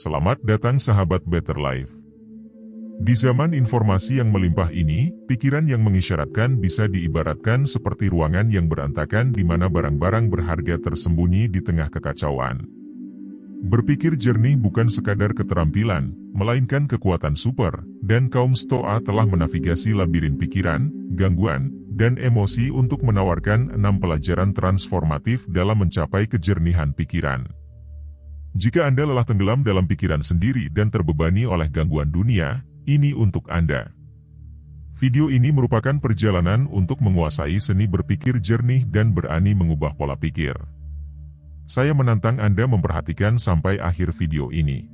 Selamat datang sahabat Better Life. Di zaman informasi yang melimpah ini, pikiran yang mengisyaratkan bisa diibaratkan seperti ruangan yang berantakan di mana barang-barang berharga tersembunyi di tengah kekacauan. Berpikir jernih bukan sekadar keterampilan, melainkan kekuatan super, dan kaum Stoa telah menavigasi labirin pikiran, gangguan, dan emosi untuk menawarkan 6 pelajaran transformatif dalam mencapai kejernihan pikiran. Jika Anda lelah tenggelam dalam pikiran sendiri dan terbebani oleh gangguan dunia, ini untuk Anda. Video ini merupakan perjalanan untuk menguasai seni berpikir jernih dan berani mengubah pola pikir. Saya menantang Anda memperhatikan sampai akhir video ini.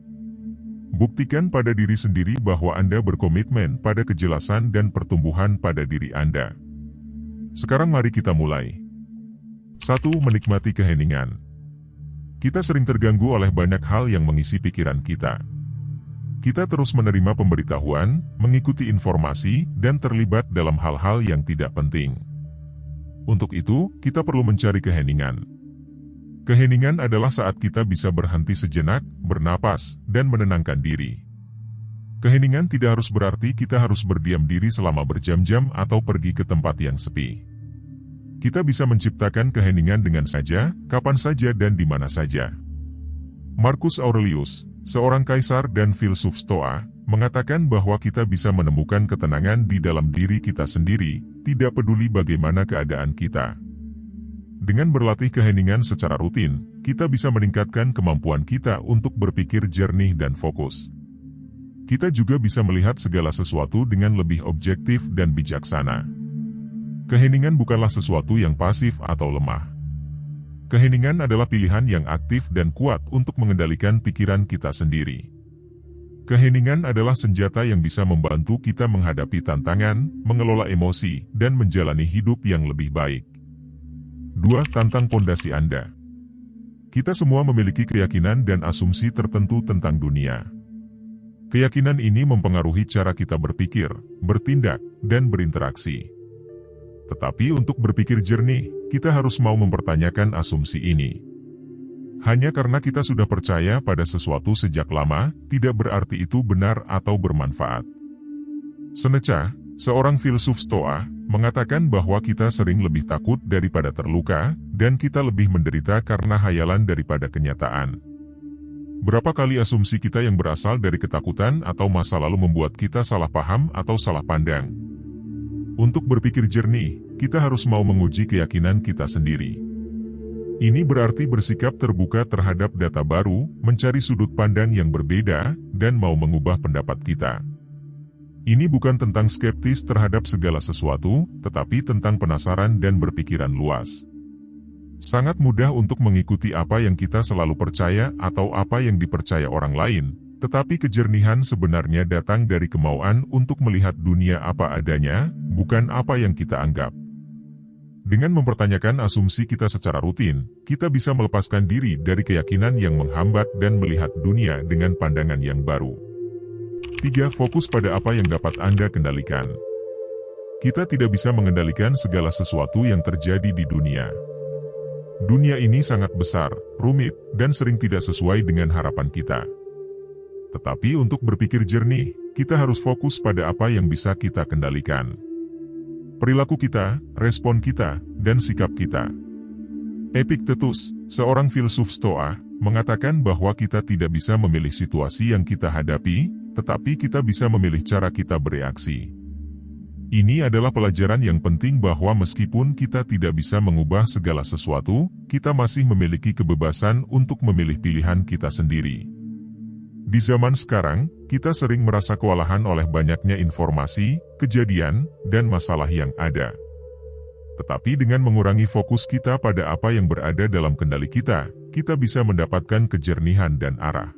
Buktikan pada diri sendiri bahwa Anda berkomitmen pada kejelasan dan pertumbuhan pada diri Anda. Sekarang mari kita mulai. 1. Menikmati keheningan. Kita sering terganggu oleh banyak hal yang mengisi pikiran kita. Kita terus menerima pemberitahuan, mengikuti informasi, dan terlibat dalam hal-hal yang tidak penting. Untuk itu, kita perlu mencari keheningan. Keheningan adalah saat kita bisa berhenti sejenak, bernapas, dan menenangkan diri. Keheningan tidak harus berarti kita harus berdiam diri selama berjam-jam atau pergi ke tempat yang sepi. Kita bisa menciptakan keheningan dengan saja, kapan saja dan di mana saja. Marcus Aurelius, seorang kaisar dan filsuf Stoa, mengatakan bahwa kita bisa menemukan ketenangan di dalam diri kita sendiri, tidak peduli bagaimana keadaan kita. Dengan berlatih keheningan secara rutin, kita bisa meningkatkan kemampuan kita untuk berpikir jernih dan fokus. Kita juga bisa melihat segala sesuatu dengan lebih objektif dan bijaksana. Keheningan bukanlah sesuatu yang pasif atau lemah. Keheningan adalah pilihan yang aktif dan kuat untuk mengendalikan pikiran kita sendiri. Keheningan adalah senjata yang bisa membantu kita menghadapi tantangan, mengelola emosi, dan menjalani hidup yang lebih baik. 2. Tantang pondasi Anda. Kita semua memiliki keyakinan dan asumsi tertentu tentang dunia. Keyakinan ini mempengaruhi cara kita berpikir, bertindak, dan berinteraksi. Tetapi untuk berpikir jernih, kita harus mau mempertanyakan asumsi ini. Hanya karena kita sudah percaya pada sesuatu sejak lama, tidak berarti itu benar atau bermanfaat. Seneca, seorang filsuf Stoa, mengatakan bahwa kita sering lebih takut daripada terluka, dan kita lebih menderita karena hayalan daripada kenyataan. Berapa kali asumsi kita yang berasal dari ketakutan atau masa lalu membuat kita salah paham atau salah pandang. Untuk berpikir jernih, kita harus mau menguji keyakinan kita sendiri. Ini berarti bersikap terbuka terhadap data baru, mencari sudut pandang yang berbeda, dan mau mengubah pendapat kita. Ini bukan tentang skeptis terhadap segala sesuatu, tetapi tentang penasaran dan berpikiran luas. Sangat mudah untuk mengikuti apa yang kita selalu percaya atau apa yang dipercaya orang lain. Tetapi kejernihan sebenarnya datang dari kemauan untuk melihat dunia apa adanya, bukan apa yang kita anggap. Dengan mempertanyakan asumsi kita secara rutin, kita bisa melepaskan diri dari keyakinan yang menghambat dan melihat dunia dengan pandangan yang baru. 3. Fokus pada apa yang dapat Anda kendalikan. Kita tidak bisa mengendalikan segala sesuatu yang terjadi di dunia. Dunia ini sangat besar, rumit, dan sering tidak sesuai dengan harapan kita. Tetapi untuk berpikir jernih, kita harus fokus pada apa yang bisa kita kendalikan. Perilaku kita, respon kita, dan sikap kita. Epictetus, seorang filsuf Stoa, mengatakan bahwa kita tidak bisa memilih situasi yang kita hadapi, tetapi kita bisa memilih cara kita bereaksi. Ini adalah pelajaran yang penting bahwa meskipun kita tidak bisa mengubah segala sesuatu, kita masih memiliki kebebasan untuk memilih pilihan kita sendiri. Di zaman sekarang, kita sering merasa kewalahan oleh banyaknya informasi, kejadian, dan masalah yang ada. Tetapi dengan mengurangi fokus kita pada apa yang berada dalam kendali kita, kita bisa mendapatkan kejernihan dan arah.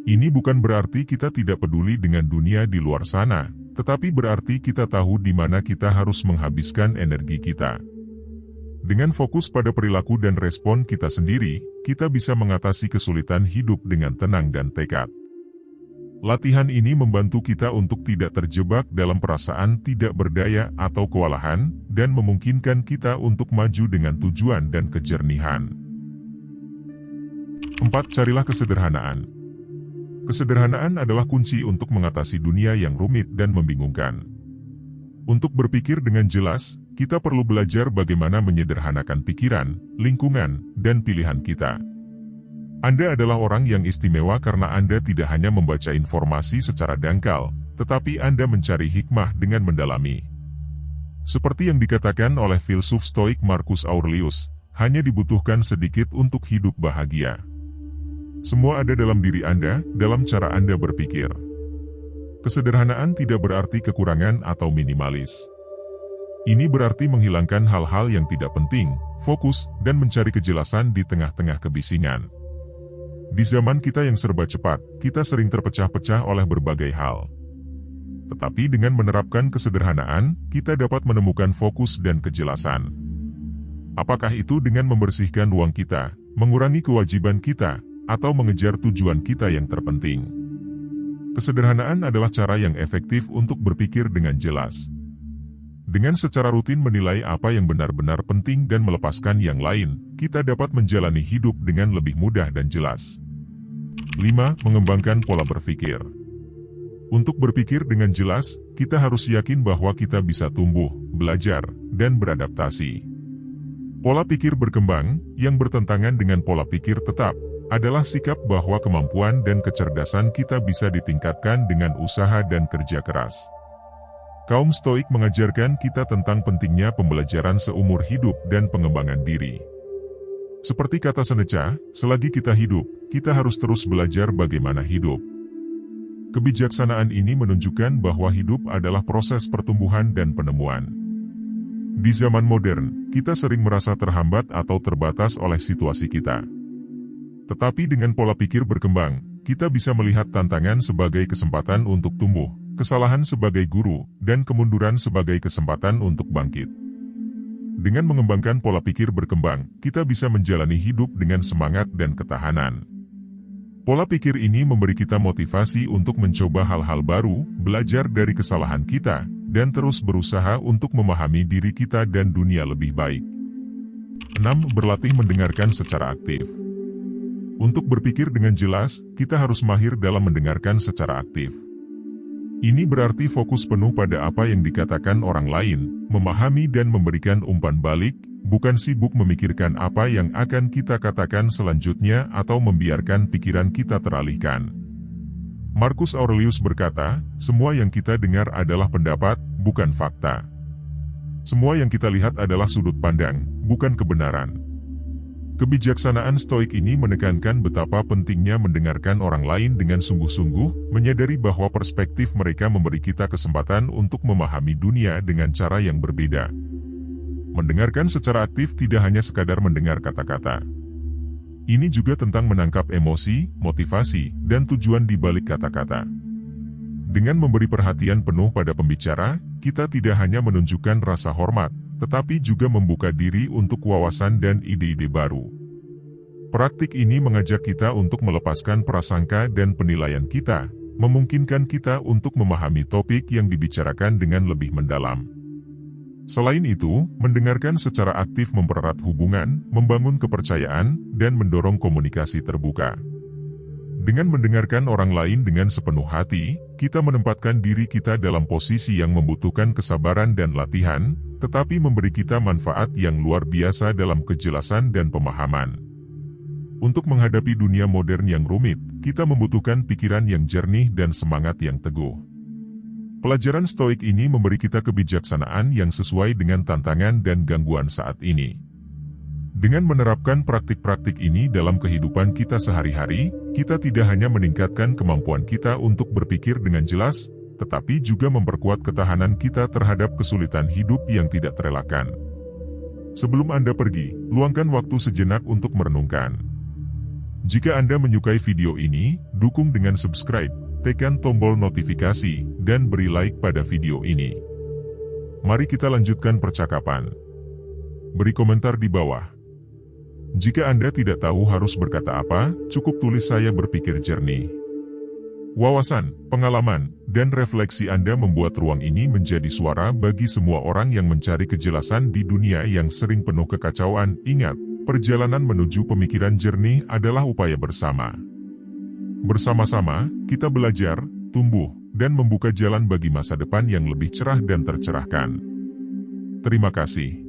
Ini bukan berarti kita tidak peduli dengan dunia di luar sana, tetapi berarti kita tahu di mana kita harus menghabiskan energi kita. Dengan fokus pada perilaku dan respon kita sendiri, kita bisa mengatasi kesulitan hidup dengan tenang dan tekad. Latihan ini membantu kita untuk tidak terjebak dalam perasaan tidak berdaya atau kewalahan, dan memungkinkan kita untuk maju dengan tujuan dan kejernihan. 4. Carilah kesederhanaan. Kesederhanaan adalah kunci untuk mengatasi dunia yang rumit dan membingungkan. Untuk berpikir dengan jelas, kita perlu belajar bagaimana menyederhanakan pikiran, lingkungan, dan pilihan kita. Anda adalah orang yang istimewa karena Anda tidak hanya membaca informasi secara dangkal, tetapi Anda mencari hikmah dengan mendalami. Seperti yang dikatakan oleh filsuf Stoik Marcus Aurelius, hanya dibutuhkan sedikit untuk hidup bahagia. Semua ada dalam diri Anda, dalam cara Anda berpikir. Kesederhanaan tidak berarti kekurangan atau minimalis. Ini berarti menghilangkan hal-hal yang tidak penting, fokus, dan mencari kejelasan di tengah-tengah kebisingan. Di zaman kita yang serba cepat, kita sering terpecah-pecah oleh berbagai hal. Tetapi dengan menerapkan kesederhanaan, kita dapat menemukan fokus dan kejelasan. Apakah itu dengan membersihkan ruang kita, mengurangi kewajiban kita, atau mengejar tujuan kita yang terpenting? Kesederhanaan adalah cara yang efektif untuk berpikir dengan jelas. Dengan secara rutin menilai apa yang benar-benar penting dan melepaskan yang lain, kita dapat menjalani hidup dengan lebih mudah dan jelas. 5. Mengembangkan pola berpikir. Untuk berpikir dengan jelas, kita harus yakin bahwa kita bisa tumbuh, belajar, dan beradaptasi. Pola pikir berkembang, yang bertentangan dengan pola pikir tetap, adalah sikap bahwa kemampuan dan kecerdasan kita bisa ditingkatkan dengan usaha dan kerja keras. Kaum Stoik mengajarkan kita tentang pentingnya pembelajaran seumur hidup dan pengembangan diri. Seperti kata Seneca, selagi kita hidup, kita harus terus belajar bagaimana hidup. Kebijaksanaan ini menunjukkan bahwa hidup adalah proses pertumbuhan dan penemuan. Di zaman modern, kita sering merasa terhambat atau terbatas oleh situasi kita. Tetapi dengan pola pikir berkembang, kita bisa melihat tantangan sebagai kesempatan untuk tumbuh, kesalahan sebagai guru, dan kemunduran sebagai kesempatan untuk bangkit. Dengan mengembangkan pola pikir berkembang, kita bisa menjalani hidup dengan semangat dan ketahanan. Pola pikir ini memberi kita motivasi untuk mencoba hal-hal baru, belajar dari kesalahan kita, dan terus berusaha untuk memahami diri kita dan dunia lebih baik. 6. Berlatih mendengarkan secara aktif. Untuk berpikir dengan jelas, kita harus mahir dalam mendengarkan secara aktif. Ini berarti fokus penuh pada apa yang dikatakan orang lain, memahami dan memberikan umpan balik, bukan sibuk memikirkan apa yang akan kita katakan selanjutnya atau membiarkan pikiran kita teralihkan. Marcus Aurelius berkata, semua yang kita dengar adalah pendapat, bukan fakta. Semua yang kita lihat adalah sudut pandang, bukan kebenaran. Kebijaksanaan Stoik ini menekankan betapa pentingnya mendengarkan orang lain dengan sungguh-sungguh, menyadari bahwa perspektif mereka memberi kita kesempatan untuk memahami dunia dengan cara yang berbeda. Mendengarkan secara aktif tidak hanya sekadar mendengar kata-kata. Ini juga tentang menangkap emosi, motivasi, dan tujuan di balik kata-kata. Dengan memberi perhatian penuh pada pembicara, kita tidak hanya menunjukkan rasa hormat, tetapi juga membuka diri untuk wawasan dan ide-ide baru. Praktik ini mengajak kita untuk melepaskan prasangka dan penilaian kita, memungkinkan kita untuk memahami topik yang dibicarakan dengan lebih mendalam. Selain itu, mendengarkan secara aktif mempererat hubungan, membangun kepercayaan, dan mendorong komunikasi terbuka. Dengan mendengarkan orang lain dengan sepenuh hati, kita menempatkan diri kita dalam posisi yang membutuhkan kesabaran dan latihan, tetapi memberi kita manfaat yang luar biasa dalam kejelasan dan pemahaman. Untuk menghadapi dunia modern yang rumit, kita membutuhkan pikiran yang jernih dan semangat yang teguh. Pelajaran Stoik ini memberi kita kebijaksanaan yang sesuai dengan tantangan dan gangguan saat ini. Dengan menerapkan praktik-praktik ini dalam kehidupan kita sehari-hari, kita tidak hanya meningkatkan kemampuan kita untuk berpikir dengan jelas, tetapi juga memperkuat ketahanan kita terhadap kesulitan hidup yang tidak terelakkan. Sebelum Anda pergi, luangkan waktu sejenak untuk merenungkan. Jika Anda menyukai video ini, dukung dengan subscribe, tekan tombol notifikasi, dan beri like pada video ini. Mari kita lanjutkan percakapan. Beri komentar di bawah. Jika Anda tidak tahu harus berkata apa, cukup tulis "saya berpikir jernih". Wawasan, pengalaman, dan refleksi Anda membuat ruang ini menjadi suara bagi semua orang yang mencari kejelasan di dunia yang sering penuh kekacauan. Ingat, perjalanan menuju pemikiran jernih adalah upaya bersama. Bersama-sama, kita belajar, tumbuh, dan membuka jalan bagi masa depan yang lebih cerah dan tercerahkan. Terima kasih.